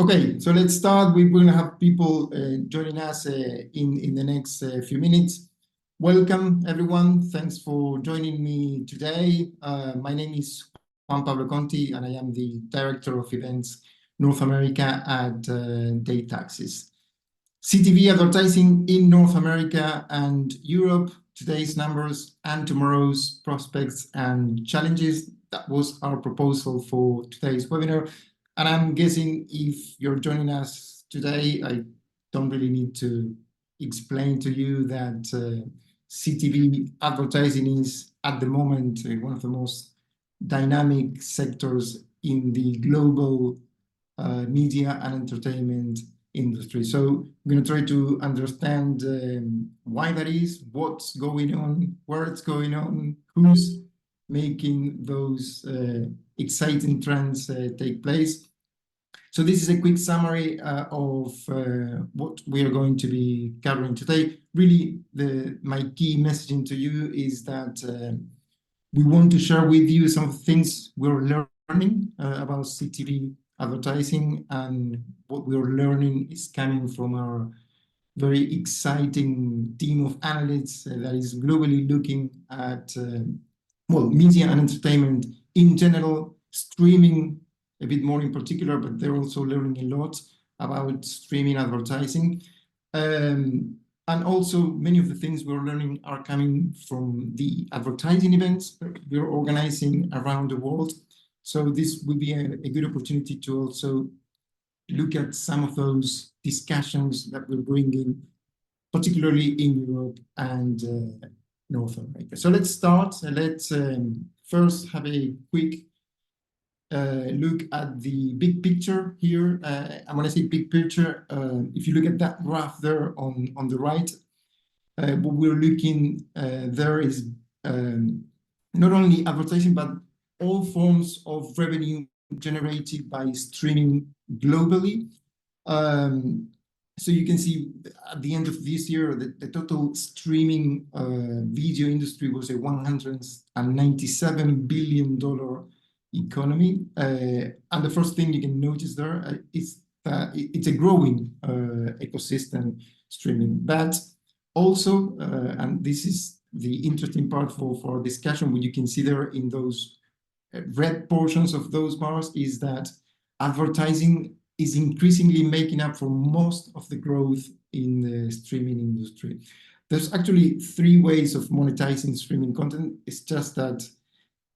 Okay, so let's start. We're going to have people joining us in the next few minutes. Welcome, everyone. Thanks for joining me today. My name is Juan Pablo Conti, and I am the Director of Events North America at Dataxis. CTV advertising in North America and Europe, today's numbers and tomorrow's prospects and challenges. That was our proposal for today's webinar. And I'm guessing if you're joining us today, I don't really need to explain to you that CTV advertising is at the moment one of the most dynamic sectors in the global media and entertainment industry. So I'm going to try to understand why that is, what's going on, where it's going on, who's making those exciting trends take place. So this is a quick summary of what we are going to be covering today. Really, my key messaging to you is that we want to share with you some of the things we're learning about CTV advertising, and what we're learning is coming from our very exciting team of analysts that is globally looking at media and entertainment in general, streaming a bit more in particular, but they're also learning a lot about streaming advertising. And also many of the things we're learning are coming from the advertising events we're organizing around the world. So this will be a good opportunity to also look at some of those discussions that we're bringing, particularly in Europe and North America. So let's start. Let's first have a quick look at the big picture here. I'm going to say big picture. If you look at that graph there on the right, what we're looking there is not only advertising, but all forms of revenue generated by streaming globally. So you can see at the end of this year, the total streaming video industry was a $197 billion economy. And the first thing you can notice there is that it's a growing ecosystem streaming. But also, and this is the interesting part for discussion, what you can see there in those red portions of those bars, is that advertising is increasingly making up for most of the growth in the streaming industry. There's actually three ways of monetizing streaming content. It's just that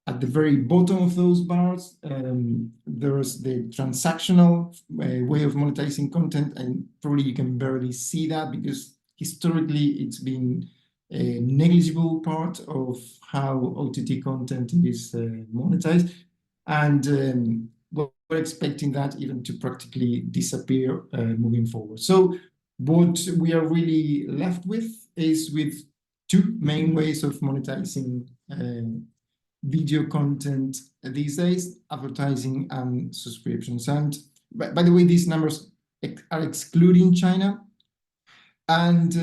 at the very bottom of those bars, there's the transactional way of monetizing content, and probably you can barely see that because historically it's been a negligible part of how OTT content is monetized, and we're expecting that even to practically disappear moving forward. So what we are really left with is with two main ways of monetizing video content these days: advertising and subscriptions. And by the way, these numbers are excluding China. And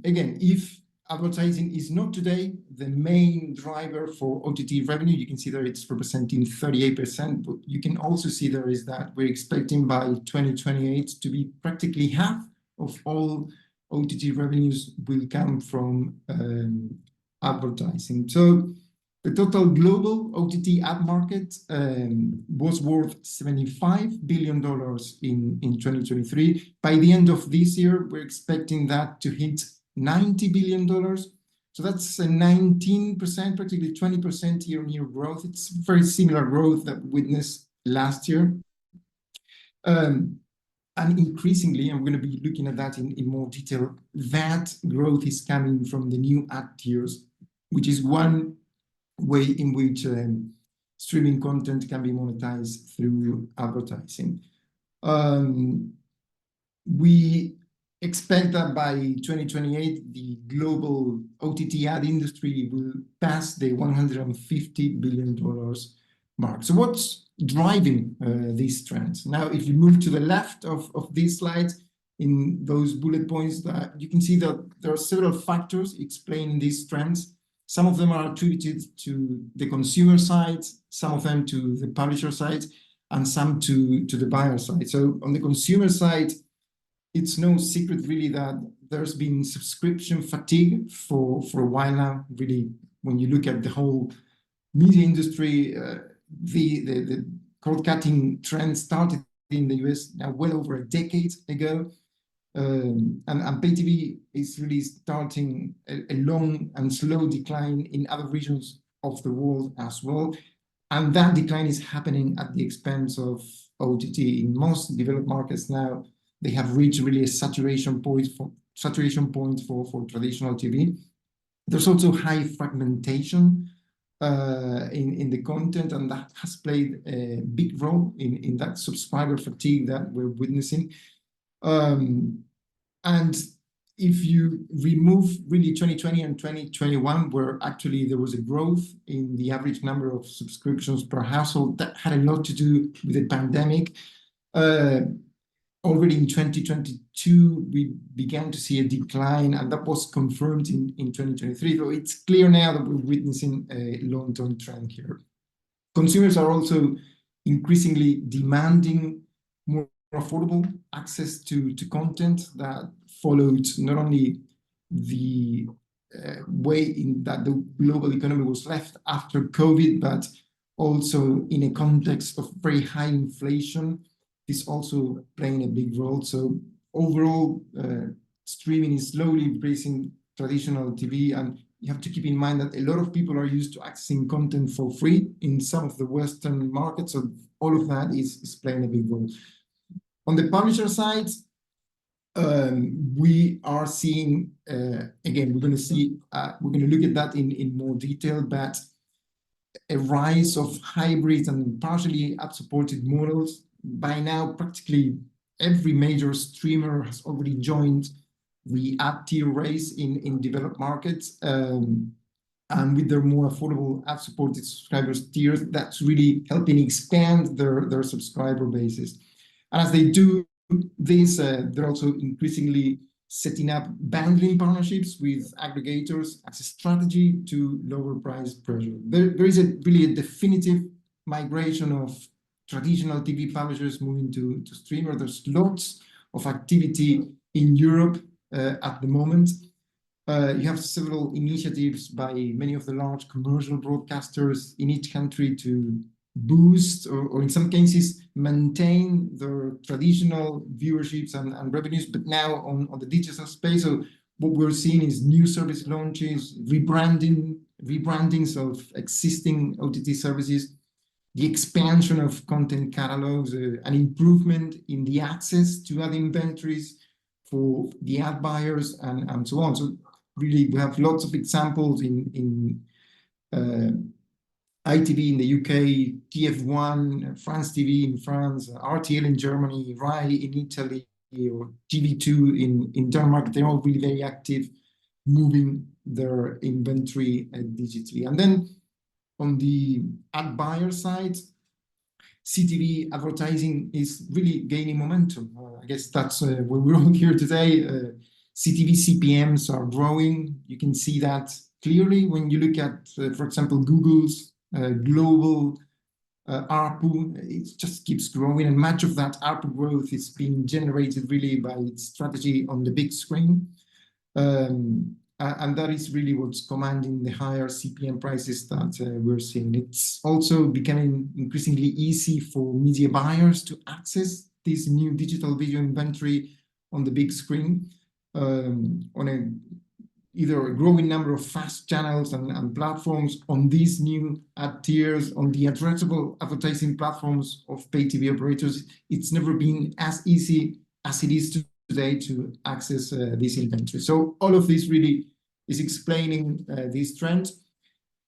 again, if advertising is not today the main driver for OTT revenue, you can see there it's representing 38%, but you can also see there is that we're expecting by 2028 to be practically half of all OTT revenues will come from advertising. So the total global OTT ad market was worth $75 billion in 2023. By the end of this year, we're expecting that to hit $90 billion. So that's a 19%, practically 20% year-on-year growth. It's very similar growth that we witnessed last year. And increasingly, I'm going to be looking at that in more detail, that growth is coming from the new ad tiers, which is one way in which streaming content can be monetized through advertising. We expect that by 2028, the global OTT ad industry will pass the $150 billion mark. So what's driving these trends? Now, if you move to the left of this slide, in those bullet points, that you can see that there are several factors explaining these trends. Some of them are attributed to the consumer side, some of them to the publisher side, and some to the buyer side. So on the consumer side, it's no secret really that there's been subscription fatigue for a while now. Really, when you look at the whole media industry, the cord-cutting trend started in the US now well over a decade ago. And pay TV is really starting a long and slow decline in other regions of the world as well. And that decline is happening at the expense of OTT. In most developed markets now, they have reached really a saturation point for traditional TV. There's also high fragmentation in the content, and that has played a big role in that subscriber fatigue that we're witnessing. And if you remove really 2020 and 2021, where actually there was a growth in the average number of subscriptions per household, that had a lot to do with the pandemic. Already in 2022, we began to see a decline, and that was confirmed in 2023. So it's clear now that we're witnessing a long-term trend here. Consumers are also increasingly demanding more affordable access to content that followed not only the way in that the global economy was left after COVID, but also in a context of very high inflation is also playing a big role. So overall, streaming is slowly replacing traditional TV, and you have to keep in mind that a lot of people are used to accessing content for free in some of the Western markets, so all of that is playing a big role. On the publisher side, we are seeing, again, we're going to look at that in more detail, but a rise of hybrid and partially ad-supported models. By now, practically every major streamer has already joined the ad tier race in developed markets. And with their more affordable ad-supported subscribers tiers, that's really helping expand their subscriber bases. And as they do this, they're also increasingly setting up bundling partnerships with aggregators as a strategy to lower price pressure. There is really a definitive migration of traditional TV publishers moving to streamer. There's lots of activity in Europe at the moment. You have several initiatives by many of the large commercial broadcasters in each country to boost or in some cases maintain their traditional viewerships and revenues, but now on the digital space. So what we're seeing is new service launches, rebrandings of existing OTT services, the expansion of content catalogs, an improvement in the access to ad inventories for the ad buyers, and so on. So really, we have lots of examples in ITV in the UK, TF1, France TV in France, RTL in Germany, RAI in Italy, or TV2 in Denmark. They're all really very active, moving their inventory digitally. And then on the ad buyer side, CTV advertising is really gaining momentum. I guess that's where we're all here today. CTV CPMs are growing. You can see that clearly when you look at, for example, Google's global ARPU. It just keeps growing, and much of that ARPU growth is being generated really by its strategy on the big screen. And that is really what's commanding the higher CPM prices that we're seeing. It's also becoming increasingly easy for media buyers to access this new digital video inventory on the big screen on either a growing number of fast channels and platforms on these new ad tiers, on the addressable advertising platforms of pay TV operators. It's never been as easy as it is today to access this inventory. So all of this really is explaining this trend.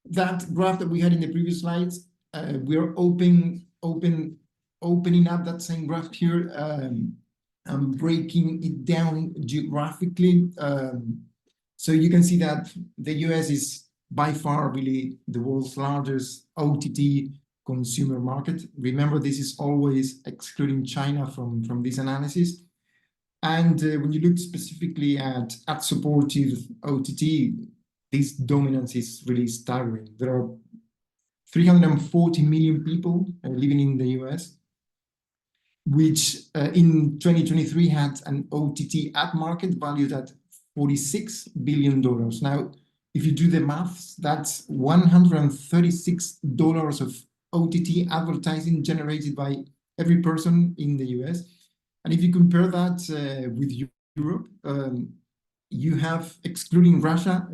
That graph that we had in the previous slides, we are opening up that same graph here and breaking it down geographically. So you can see that the US is by far really the world's largest OTT consumer market. Remember, this is always excluding China from this analysis. And when you look specifically at ad-supported OTT, this dominance is really staggering. There are 340 million people living in the US. which in 2023 had an OTT ad market valued at $46 billion. Now, if you do the maths, that's $136 of OTT advertising generated by every person in the US. And if you compare that with Europe, you have, excluding Russia,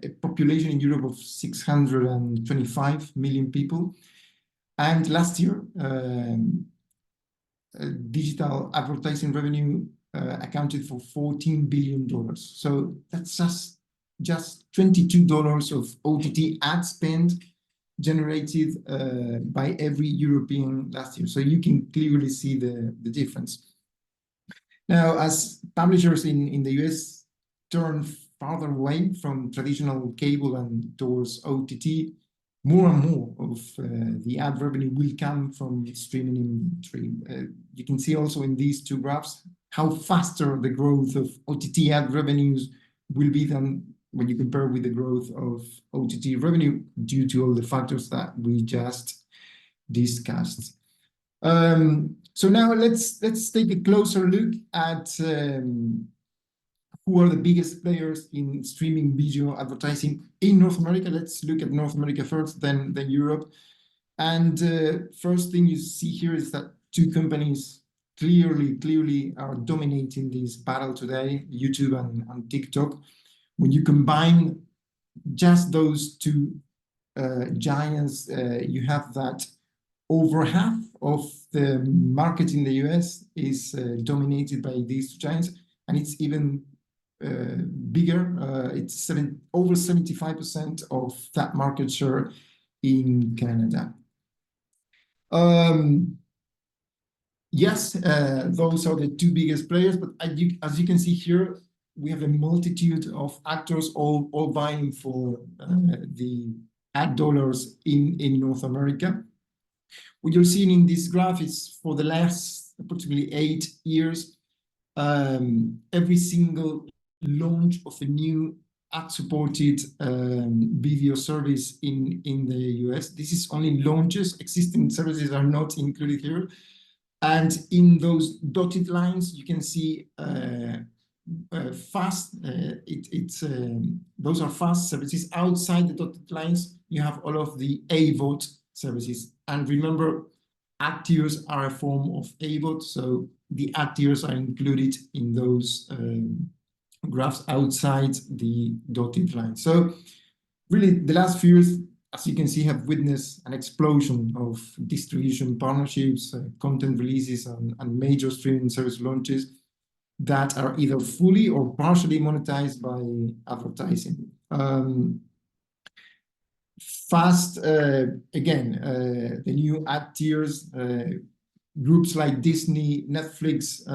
a population in Europe of 625 million people. And last year, digital advertising revenue accounted for $14 billion. So that's just $22 of OTT ad spend generated by every European last year. So you can clearly see the difference. Now, as publishers in the US turn farther away from traditional cable and towards OTT, more and more of the ad revenue will come from streaming inventory. You can see also in these two graphs how faster the growth of OTT ad revenues will be than when you compare with the growth of OTT revenue due to all the factors that we just discussed. So now let's take a closer look at who are the biggest players in streaming video advertising in North America. Let's look at North America first, then Europe. And first thing you see here is that two companies clearly are dominating this battle today, YouTube and TikTok. When you combine just those two giants, you have that over half of the market in the US is dominated by these two giants, and it's even bigger. It's over 75% of that market share in Canada. Yes, those are the two biggest players, but as you can see here, we have a multitude of actors all vying for the ad dollars in North America. What you're seeing in this graph is for the last approximately 8 years, every single launch of a new ad-supported video service in the US. This is only launches. Existing services are not included here. And in those dotted lines, you can see those are fast services. Outside the dotted lines, you have all of the AVOD services. And remember, ad tiers are a form of AVOD, so the ad tiers are included in those graphs outside the dotted line. So really, the last few years, as you can see, have witnessed an explosion of distribution partnerships, content releases, and major streaming service launches that are either fully or partially monetized by advertising. The new ad tiers, groups like Disney, Netflix,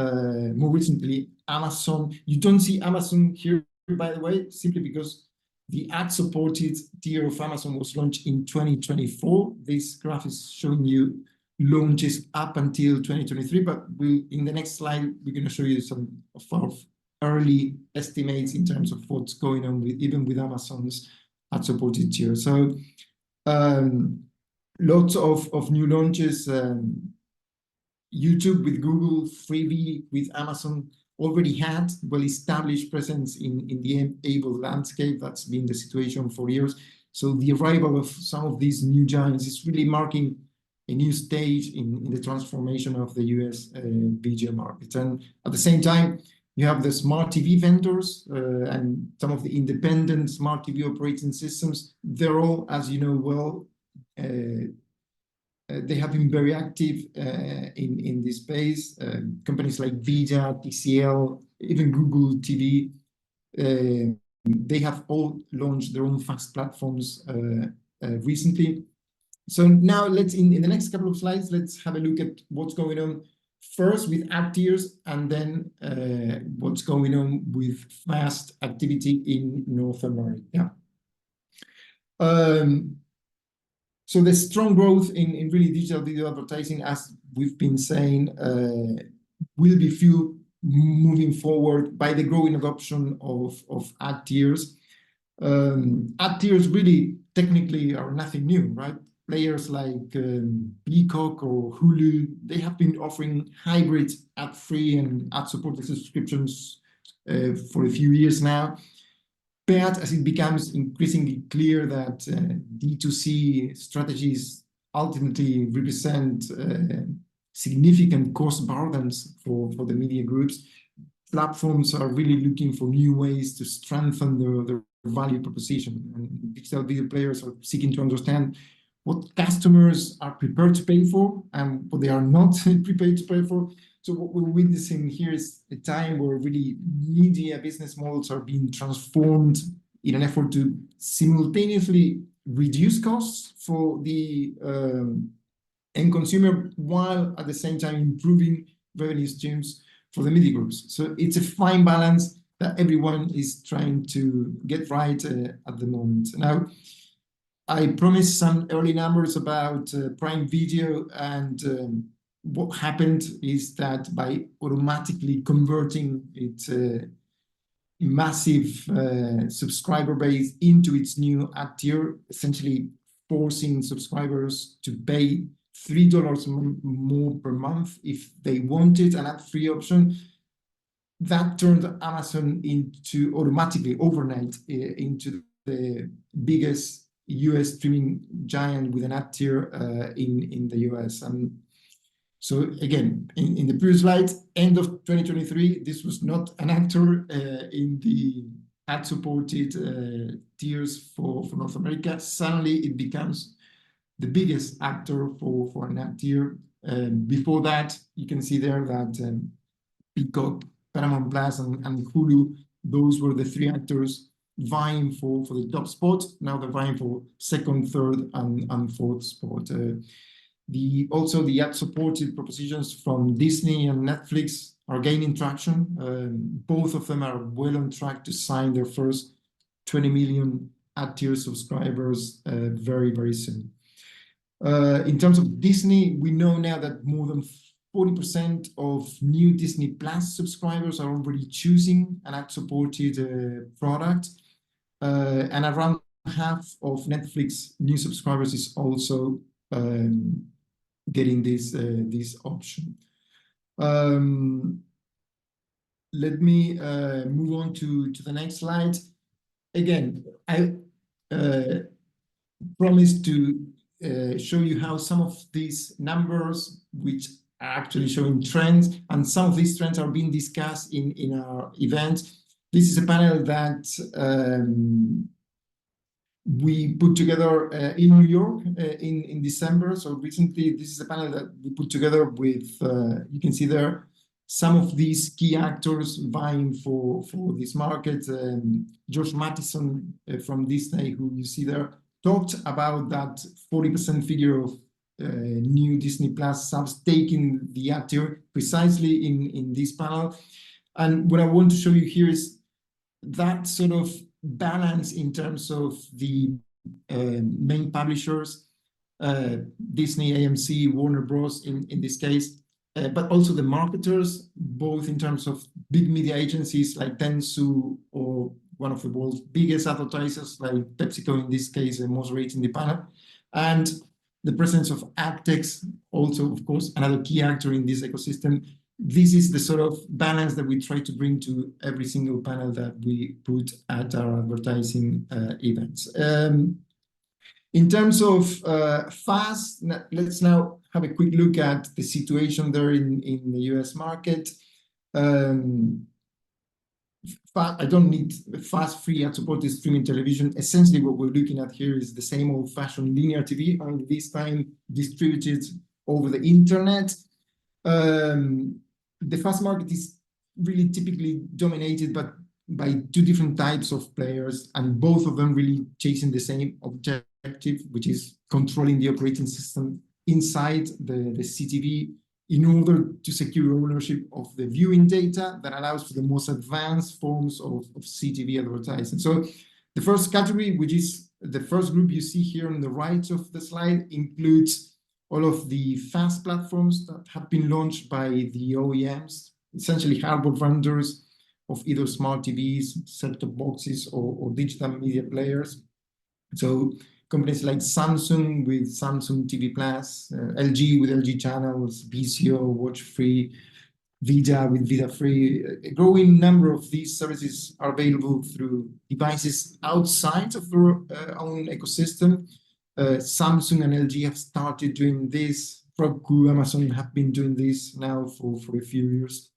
more recently Amazon. You don't see Amazon here, by the way, simply because the ad-supported tier of Amazon was launched in 2024. This graph is showing you launches up until 2023, but in the next slide, we're going to show you some of our early estimates in terms of what's going on even with Amazon's ad-supported tier. So lots of new launches. YouTube with Google, Freevee with Amazon already had well-established presence in the AVOD landscape. That's been the situation for years. So the arrival of some of these new giants is really marking a new stage in the transformation of the US video market. And at the same time, you have the smart TV vendors and some of the independent smart TV operating systems. They're all, as you know well, they have been very active in this space. Companies like Vida, TCL, even Google TV, they have all launched their own fast platforms recently. So now in the next couple of slides, let's have a look at what's going on first with ad tiers and then what's going on with fast activity in North America. So the strong growth in really digital video advertising, as we've been saying, will be fueled moving forward by the growing adoption of ad tiers. Ad tiers really technically are nothing new, right? players like Peacock or Hulu, they have been offering hybrid ad-free and ad-supported subscriptions for a few years now. But as it becomes increasingly clear that D2C strategies ultimately represent significant cost burdens for the media groups, platforms are really looking for new ways to strengthen their value proposition. And digital video players are seeking to understand what customers are prepared to pay for and what they are not prepared to pay for. So what we're witnessing here is a time where really media business models are being transformed in an effort to simultaneously reduce costs for the end consumer, while at the same time improving revenue streams for the media groups. So it's a fine balance that everyone is trying to get right at the moment. Now, I promised some early numbers about Prime Video, and what happened is that by automatically converting its massive subscriber base into its new ad tier, essentially forcing subscribers to pay $3 more per month if they wanted an ad-free option, that turned Amazon into automatically overnight into the biggest US streaming giant with an ad tier in the US. And so again, in the previous slide, end of 2023, this was not an actor in the ad-supported tiers for North America. Suddenly it becomes the biggest actor for an ad tier. Before that, you can see there that Peacock, Paramount Plus, and Hulu, those were the three actors vying for the top spot. Now they're vying for second, third, and fourth spot. Also, the ad-supported propositions from Disney and Netflix are gaining traction. Both of them are well on track to sign their first 20 million ad-tier subscribers very, very soon. In terms of Disney, we know now that more than 40% of new Disney Plus subscribers are already choosing an ad-supported product, and around half of Netflix new subscribers is also getting this option. Let me move on to the next slide. Again, I promised to show you how some of these numbers, which are actually showing trends, and some of these trends are being discussed in our event. This is a panel that we put together in New York in December. So recently, this is a panel that we put together with, you can see there, some of these key actors vying for this market. George Mattison from Disney, who you see there, talked about that 40% figure of new Disney Plus subs taking the ad tier precisely in this panel. And what I want to show you here is that sort of balance in terms of the main publishers, Disney, AMC, Warner Bros. In this case, but also the marketers, both in terms of big media agencies like Dentsu or one of the world's biggest advertisers like PepsiCo in this case, most rated in the panel, and the presence of ad techs, also, of course, another key actor in this ecosystem. This is the sort of balance that we try to bring to every single panel that we put at our advertising events. In terms of FAST, let's now have a quick look at the situation there in the US market. I don't need fast, free, ad-supported streaming television. Essentially, what we're looking at here is the same old-fashioned linear TV, only this time distributed over the internet. The fast market is really typically dominated by two different types of players, and both of them really chasing the same objective, which is controlling the operating system inside the CTV in order to secure ownership of the viewing data that allows for the most advanced forms of CTV advertising. So the first category, which is the first group you see here on the right of the slide, includes all of the fast platforms that have been launched by the OEMs, essentially hardware vendors of either smart TVs, set-top boxes, or digital media players. So companies like Samsung with Samsung TV Plus, LG with LG channels, VCO, Watch Free, Vida with Vida Free. A growing number of these services are available through devices outside of their own ecosystem. Samsung and LG have started doing this. Roku, Amazon have been doing this now for a few years.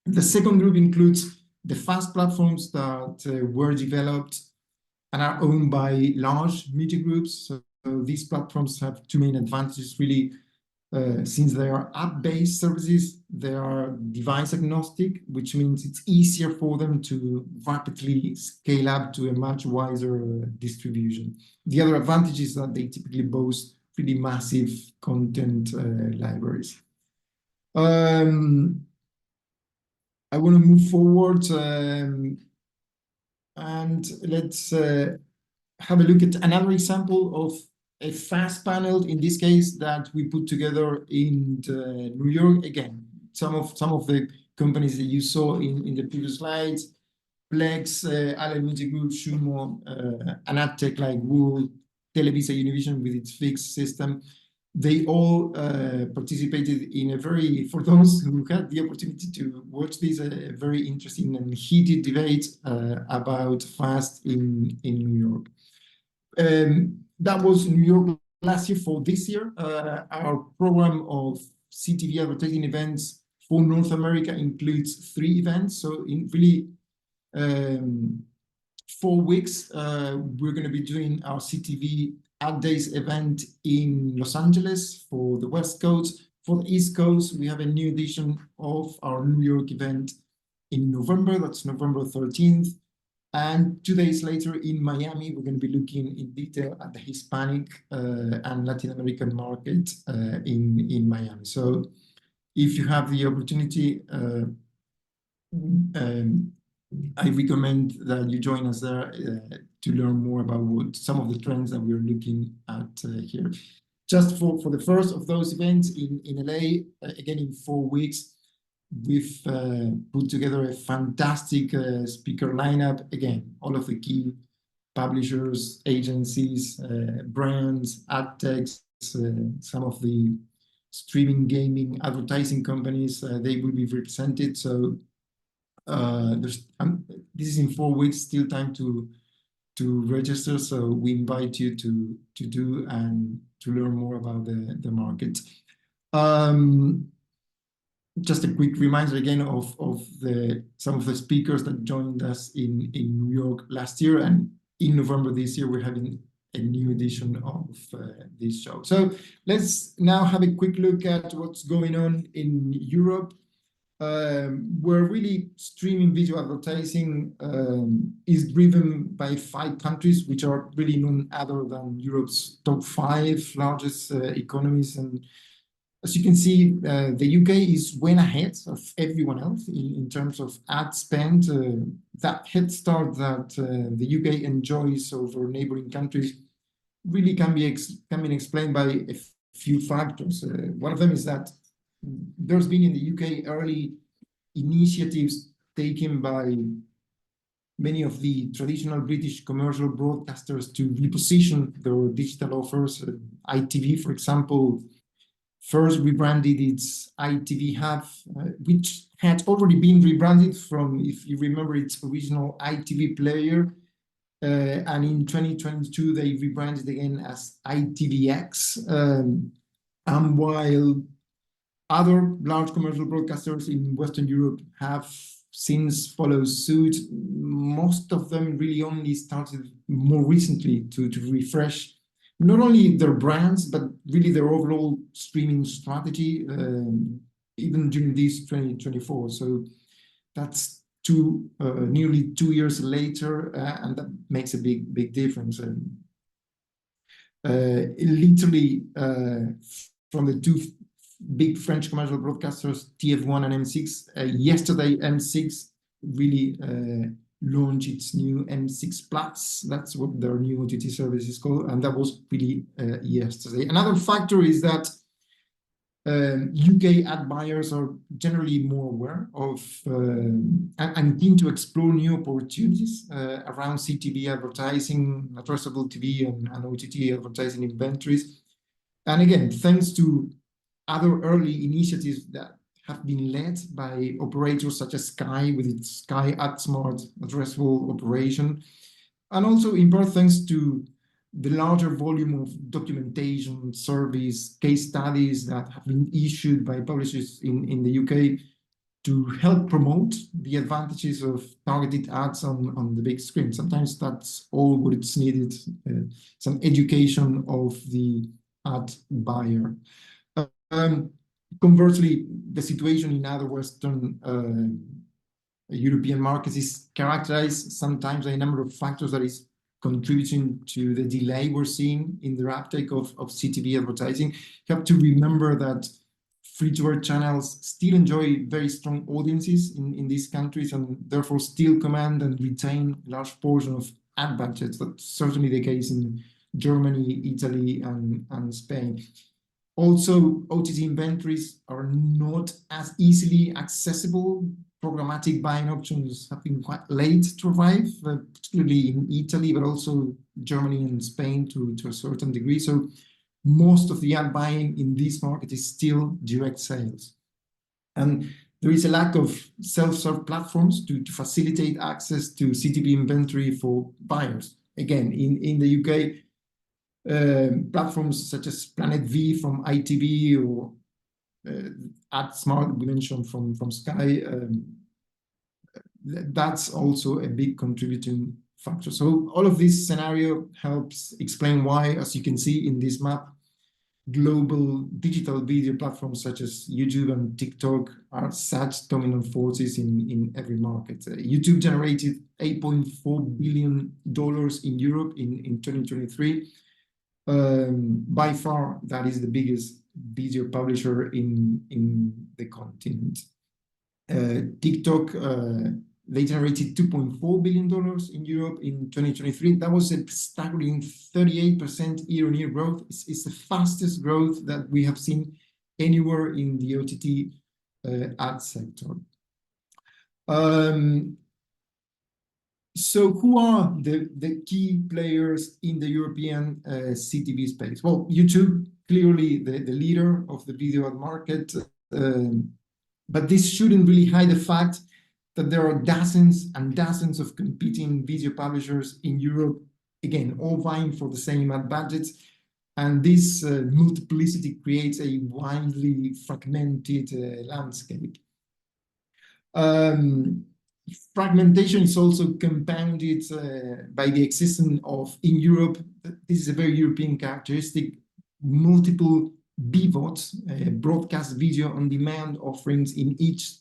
The second group includes the FAST platforms that were developed and are owned by large media groups. So these platforms have two main advantages, really. Since they are app-based services, they are device agnostic, which means it's easier for them to rapidly scale up to a much wider distribution. The other advantage is that they typically boast pretty massive content libraries. I want to move forward and let's have a look at another example of a fast panel, in this case, that we put together in New York. Again, some of the companies that you saw in the previous slides, Plex, Allen Media Group, Shumo, an ad tech like Wool, Televisa Univision with its fixed system, they all participated in a very, for those who had the opportunity to watch this, a very interesting and heated debate about fast in New York. That was New York last year. For this year, our program of CTV advertising events for North America includes 3 events. So in really 4 weeks, we're going to be doing our CTV Ad Days event in Los Angeles for the West Coast. For the East Coast, we have a new edition of our New York event in November. That's November 13th. And 2 days later in Miami, we're going to be looking in detail at the Hispanic and Latin American market in Miami. So if you have the opportunity, I recommend that you join us there to learn more about some of the trends that we're looking at here. Just for the first of those events in LA, again in 4 weeks, we've put together a fantastic speaker lineup. Again, all of the key publishers, agencies, brands, ad techs, some of the streaming, gaming, advertising companies, they will be represented. So this is in 4 weeks, still time to register. So we invite you to do and to learn more about the market. Just a quick reminder again of some of the speakers that joined us in New York last year, and in November this year we're having a new edition of this show. So let's now have a quick look at what's going on in Europe. Where really streaming video advertising is driven by 5 countries, which are really none other than Europe's top 5 largest economies. And as you can see, the UK is way ahead of everyone else in terms of ad spend. That head start that the UK enjoys over neighboring countries really can be explained by a few factors. One of them is that there's been in the UK early initiatives taken by many of the traditional British commercial broadcasters to reposition their digital offers. ITV, for example, first rebranded its ITV Hub, which had already been rebranded from, if you remember, its original ITV player. And in 2022, they rebranded again as ITVX. And while other large commercial broadcasters in Western Europe have since followed suit, most of them really only started more recently to refresh not only their brands, but really their overall streaming strategy, even during this 2024. So that's nearly 2 years later, and that makes a big difference. Literally, from the 2 big French commercial broadcasters, TF1 and M6, yesterday M6 really launched its new M6 Plus. That's what their new OTT service is called, and that was really yesterday. Another factor is that UK ad buyers are generally more aware of and keen to explore new opportunities around CTV advertising, addressable TV and OTT advertising inventories. And again, thanks to other early initiatives that have been led by operators such as Sky with its Sky AdSmart addressable operation, and also in part thanks to the larger volume of documentation, surveys, case studies that have been issued by publishers in the UK to help promote the advantages of targeted ads on the big screen. Sometimes that's all what it's needed, some education of the ad buyer. Conversely, the situation in other Western European markets is characterized sometimes by a number of factors that is contributing to the delay we're seeing in the uptake of CTV advertising. You have to remember that free-to-air channels still enjoy very strong audiences in these countries and therefore still command and retain a large portion of ad budgets. That's certainly the case in Germany, Italy, and Spain. Also, OTT inventories are not as easily accessible. Programmatic buying options have been quite late to arrive, particularly in Italy, but also Germany and Spain to a certain degree. So most of the ad buying in this market is still direct sales. And there is a lack of self-serve platforms to facilitate access to CTV inventory for buyers. Again, in the UK, platforms such as Planet V from ITV or AdSmart, we mentioned from Sky, that's also a big contributing factor. So all of this scenario helps explain why, as you can see in this map, global digital video platforms such as YouTube and TikTok are such dominant forces in every market. YouTube generated $8.4 billion in Europe in 2023. By far, that is the biggest video publisher in the continent. TikTok, they generated $2.4 billion in Europe in 2023. That was a staggering 38% year-on-year growth. It's the fastest growth that we have seen anywhere in the OTT ad sector. So who are the key players in the European CTV space? Well, YouTube, clearly the leader of the video ad market, but this shouldn't really hide the fact that there are dozens and dozens of competing video publishers in Europe, again, all vying for the same ad budgets. And this multiplicity creates a widely fragmented landscape. Fragmentation is also compounded by the existence of, in Europe, this is a very European characteristic, multiple BVODs, broadcast video on demand offerings in each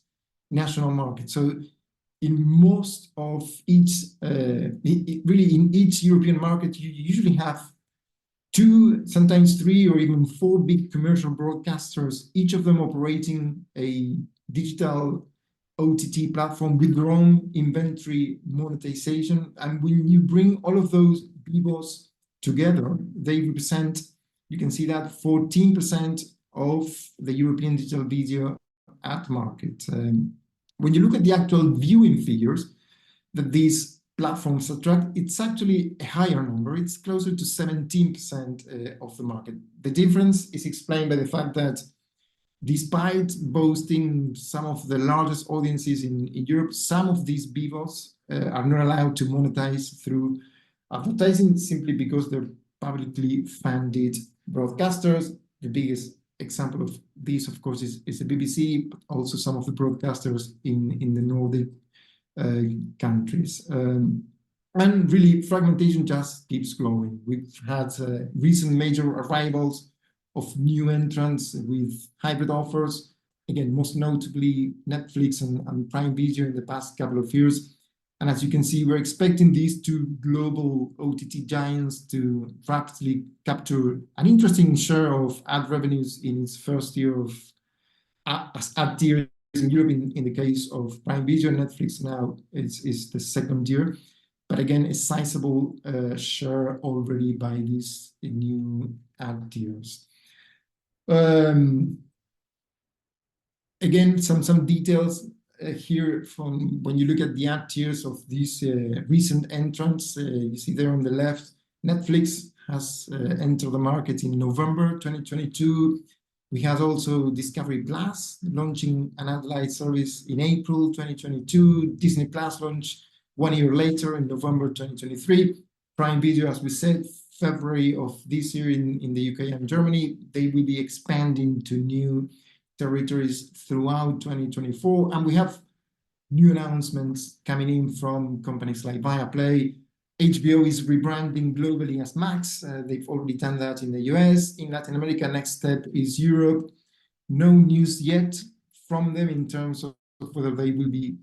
national market. So in most of each, really in each European market, you usually have 2, sometimes 3 or even 4 big commercial broadcasters, each of them operating a digital OTT platform with their own inventory monetization. And when you bring all of those BVODs together, they represent, you can see that 14% of the European digital video ad market. When you look at the actual viewing figures that these platforms attract, it's actually a higher number. It's closer to 17% of the market. The difference is explained by the fact that despite boasting some of the largest audiences in Europe, some of these BVODs are not allowed to monetize through advertising simply because they're publicly funded broadcasters. The biggest example of this, of course, is the BBC, but also some of the broadcasters in the Nordic countries. And really, fragmentation just keeps growing. We've had recent major arrivals of new entrants with hybrid offers. Again, most notably Netflix and Prime Video in the past couple of years. And as you can see, we're expecting these 2 global OTT giants to rapidly capture an interesting share of ad revenues in its first year of as ad tiers in Europe. In the case of Prime Video, Netflix now is the second year. But again, a sizable share already by these new ad tiers. Again, some details here from when you look at the ad tiers of these recent entrants. You see there on the left, Netflix has entered the market in November 2022. We had also Discovery Plus launching an ad-light service in April 2022. Disney Plus launched 1 year later in November 2023. Prime Video, as we said, February of this year in the UK and Germany. They will be expanding to new territories throughout 2024. And we have new announcements coming in from companies like Viaplay. HBO is rebranding globally as Max. They've already done that in the US. In Latin America, next step is Europe. No news yet from them in terms of whether they will be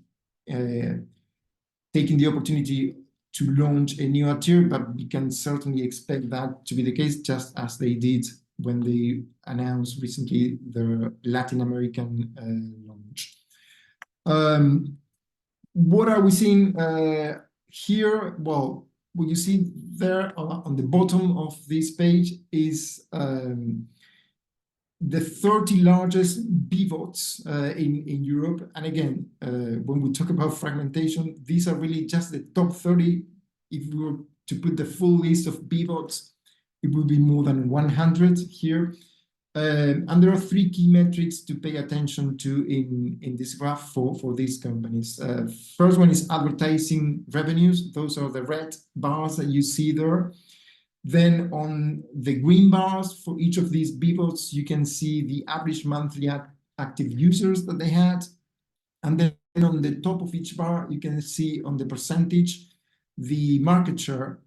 taking the opportunity to launch a new tier, but we can certainly expect that to be the case, just as they did when they announced recently their Latin American launch. What are we seeing here? Well, what you see there on the bottom of this page is the 30 largest BVODs in Europe. And again, when we talk about fragmentation, these are really just the top 30. If we were to put the full list of BVODs, it would be more than 100 here. And there are three key metrics to pay attention to in this graph for these companies. First one is advertising revenues. Those are the red bars that you see there. Then on the green bars for each of these BVODs, you can see the average monthly active users that they had. And then on the top of each bar, you can see on the percentage, the market share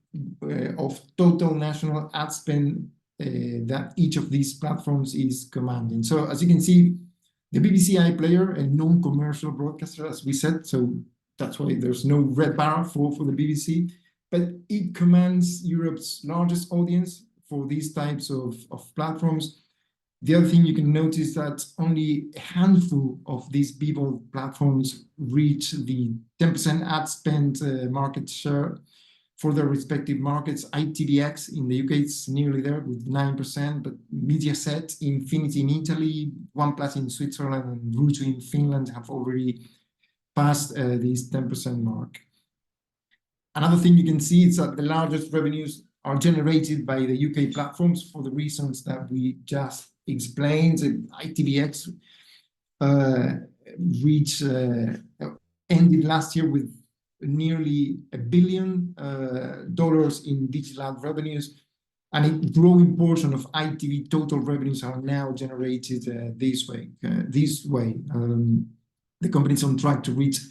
of total national ad spend that each of these platforms is commanding. So as you can see, the BBC iPlayer, a non-commercial broadcaster, as we said, so that's why there's no red bar for the BBC, but it commands Europe's largest audience for these types of platforms. The other thing you can notice that only a handful of these BVOD platforms reach the 10% ad spend market share for their respective markets. ITVX in the UK is nearly there with 9%, but Mediaset, Infinity in Italy, OnePlus in Switzerland, and Ruutu in Finland have already passed this 10% mark. Another thing you can see is that the largest revenues are generated by the UK platforms for the reasons that we just explained. ITVX ended last year with nearly $1 billion in digital ad revenues, and a growing portion of ITV total revenues are now generated this way. The company is on track to reach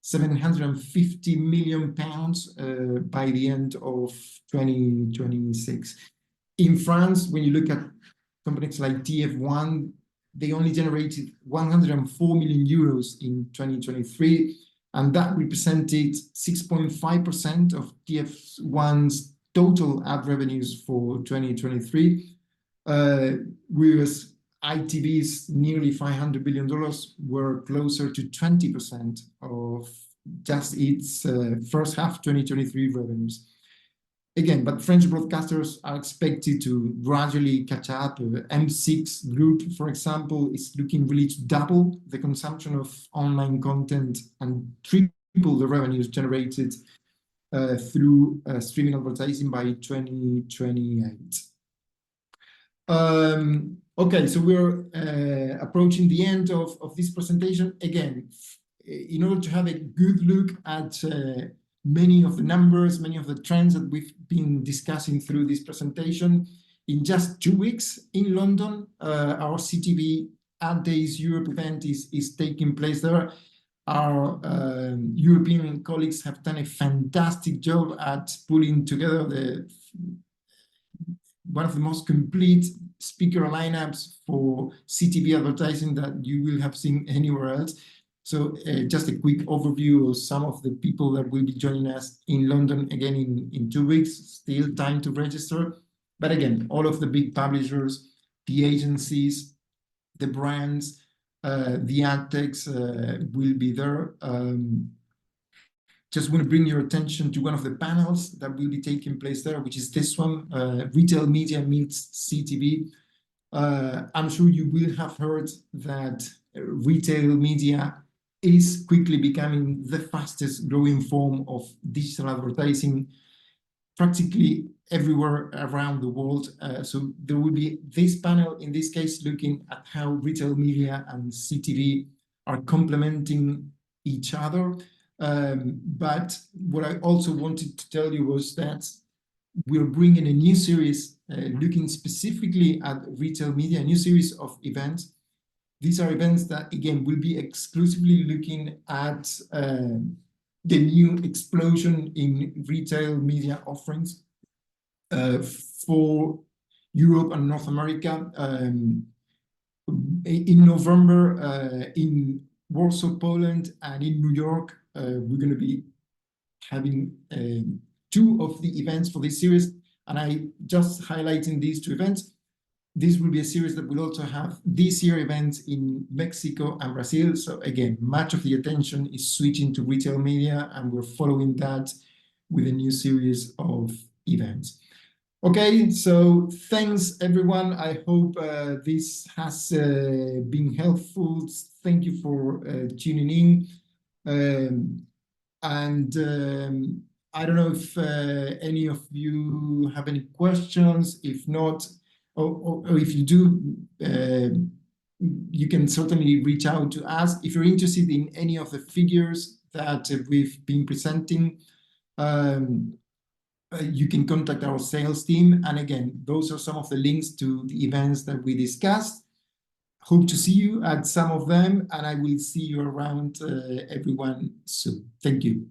£750 million by the end of 2026. In France, when you look at companies like TF1, they only generated €104 million in 2023, and that represented 6.5% of TF1's total ad revenues for 2023, whereas ITV's nearly $500 billion were closer to 20% of just its first half 2023 revenues. Again, but French broadcasters are expected to gradually catch up. M6 Group, for example, is looking really to double the consumption of online content and triple the revenues generated through streaming advertising by 2028. Okay, so we're approaching the end of this presentation. Again, in order to have a good look at many of the numbers, many of the trends that we've been discussing through this presentation, in just 2 weeks in London, our CTV Ad Days Europe event is taking place there. Our European colleagues have done a fantastic job at pulling together one of the most complete speaker lineups for CTV advertising that you will have seen anywhere else. So just a quick overview of some of the people that will be joining us in London again in 2 weeks. Still time to register. But again, all of the big publishers, the agencies, the brands, the ad techs will be there. Just want to bring your attention to one of the panels that will be taking place there, which is this one, Retail Media Meets CTV. I'm sure you will have heard that retail media is quickly becoming the fastest growing form of digital advertising practically everywhere around the world. So there will be this panel, in this case, looking at how retail media and CTV are complementing each other. But what I also wanted to tell you was that we're bringing a new series looking specifically at retail media, a new series of events. These are events that, again, will be exclusively looking at the new explosion in retail media offerings for Europe and North America. In November, in Warsaw, Poland, and in New York, we're going to be having 2 of the events for this series. And I just highlighting these 2 events. This will be a series that will also have this year events in Mexico and Brazil. So again, much of the attention is switching to retail media, and we're following that with a new series of events. Okay, so thanks everyone. I hope this has been helpful. Thank you for tuning in. I don't know if any of you have any questions. If not, or if you do, you can certainly reach out to us. If you're interested in any of the figures that we've been presenting, you can contact our sales team. And again, those are some of the links to the events that we discussed. Hope to see you at some of them, and I will see you around everyone soon. Thank you.